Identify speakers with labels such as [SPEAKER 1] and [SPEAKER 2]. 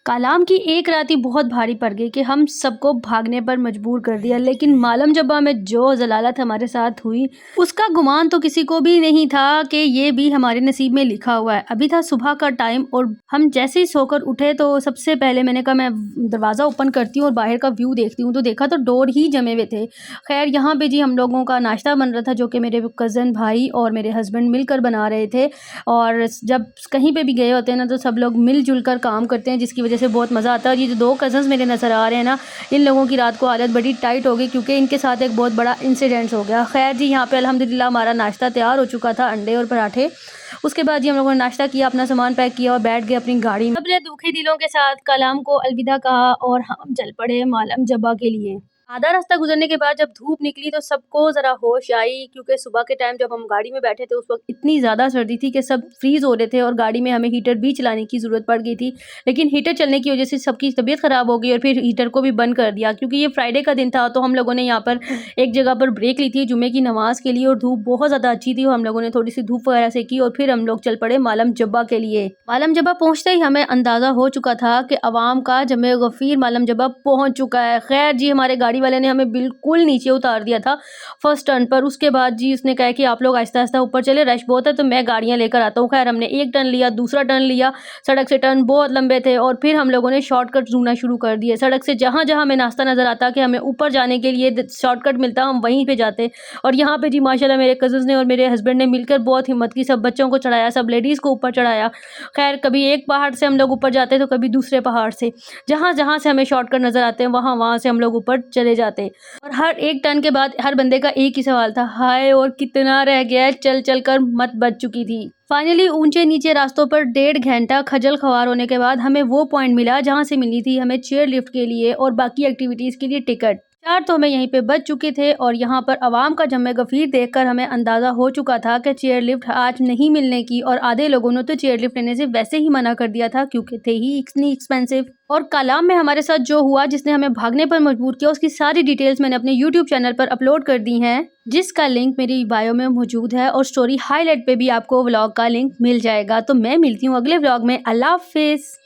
[SPEAKER 1] कालाम की एक रात ही बहुत भारी पड़ गई कि हम सबको भागने पर मजबूर कर दिया। लेकिन मालम जब्बा में जो जलालत हमारे साथ हुई, उसका गुमान तो किसी को भी नहीं था कि ये भी हमारे नसीब में लिखा हुआ है। अभी था सुबह का टाइम और हम जैसे ही सोकर उठे तो सबसे पहले मैंने कहा मैं दरवाज़ा ओपन करती हूँ और बाहर का व्यू देखती हूँ, तो देखा तो डोर ही जमे हुए थे। खैर यहाँ पे जी हम लोगों का नाश्ता बन रहा था, जो कि मेरे कज़न भाई और मेरे हस्बैंड मिलकर बना रहे थे। और जब कहीं पे भी गए होते हैं ना, तो सब लोग मिलजुल कर काम करते हैं, जिसकी वजह से बहुत मज़ा आता है। और ये जो 2 कज़न्स मेरे नज़र आ रहे हैं ना, इन लोगों की रात को हालत बड़ी टाइट हो गई, क्योंकि इनके साथ एक बहुत बड़ा इंसिडेंट हो गया। खैर जी, यहाँ पे अल्हम्दुलिल्लाह हमारा नाश्ता तैयार हो चुका था, अंडे और पराठे। उसके बाद जी हम लोगों ने नाश्ता किया, अपना सामान पैक किया और बैठ गए अपनी गाड़ी में। सबने दुखी दिलों के साथ कलाम को अलविदा कहा और हम चल पड़े मालम जब्बा के लिए। आधा रास्ता गुजरने के बाद जब धूप निकली तो सबको ज़रा होश आई, क्योंकि सुबह के टाइम जब हम गाड़ी में बैठे थे उस वक्त इतनी ज़्यादा सर्दी थी कि सब फ्रीज़ हो रहे थे और गाड़ी में हमें हीटर भी चलाने की ज़रूरत पड़ गई थी। लेकिन हीटर चलने की वजह से सबकी तबीयत ख़राब हो गई और फिर हीटर को भी बंद कर दिया, क्योंकि ये फ्राइडे का दिन था। तो हम लोगों ने यहाँ पर एक जगह पर ब्रेक ली थी जुम्मे की नमाज़ के लिए, और धूप बहुत ज़्यादा अच्छी थी और हम लोगों ने थोड़ी सी धूप वगैरह से की और फिर हम लोग चल पड़े मालम जब्बा के लिए। मालम जब्बा पहुँचते ही हमें अंदाज़ा हो चुका था कि अवाम का जमे गफ़ीर मालम जब्बा पहुँच चुका है। खैर जी, हमारे गाड़ी वाले ने हमें बिल्कुल नीचे उतार दिया था फर्स्ट टर्न पर। उसके बाद जी उसने कहा कि आप लोग आहिस्ता-आहिस्ता ऊपर चले, रश बहुत है तो मैं गाड़ियाँ लेकर आता हूँ। खैर हमने एक टर्न लिया, दूसरा टर्न लिया, सड़क से टर्न बहुत लंबे थे और फिर हम लोगों ने शॉर्टकट ढूँढना शुरू कर दिए। सड़क से जहाँ-जहाँ हमें नाश्ता नज़र आता कि हमें ऊपर जाने के लिए द शॉर्टकट मिलता, हम वहीं पे जाते। और यहाँ पे जी माशाल्लाह मेरे कज़िन्स ने और मेरे हस्बैंड ने मिलकर बहुत हिम्मत की, सब बच्चों को चढ़ाया, सब लेडीज़ को ऊपर चढ़ाया। खैर कभी एक पहाड़ से हम लोग ऊपर जाते तो कभी दूसरे पहाड़ से। जहाँ-जहाँ से हमें शॉर्टकट नज़र आते हैं वहाँ-वहाँ से हम लोग ऊपर चले जाते। और हर एक टर्न के बाद हर बंदे का एक ही सवाल था, हाय और कितना रह गया है, चल-चल कर मत बच चुकी थी। फाइनली ऊंचे-नीचे रास्तों पर 1.5 घंटा खजल-ख़वार होने के बाद हमें वो पॉइंट मिला जहाँ से मिलनी थी हमें चेयर लिफ्ट के लिए और बाकी एक्टिविटीज़ के लिए टिकट। 4 तो हमें यहीं पे बच चुके थे और यहाँ पर अवाम का जमे गफ़ीर देखकर हमें अंदाज़ा हो चुका था कि चेयर लिफ्ट आज नहीं मिलने की, और आधे लोगों ने तो चेयर लिफ्ट लेने से वैसे ही मना कर दिया था क्योंकि थे ही इतनी एक्सपेंसिव। और कालाम में हमारे साथ जो हुआ, जिसने हमें भागने पर मजबूर किया, उसकी सारी डिटेल्स मैंने अपने यूट्यूब चैनल पर अपलोड कर दी हैं, जिसका लिंक मेरी बायो में मौजूद है, और स्टोरी हाईलाइट पे भी आपको व्लॉग का लिंक मिल जाएगा। तो मैं मिलती हूँ अगले व्लॉग में। अल्लाह हाफ़िज़।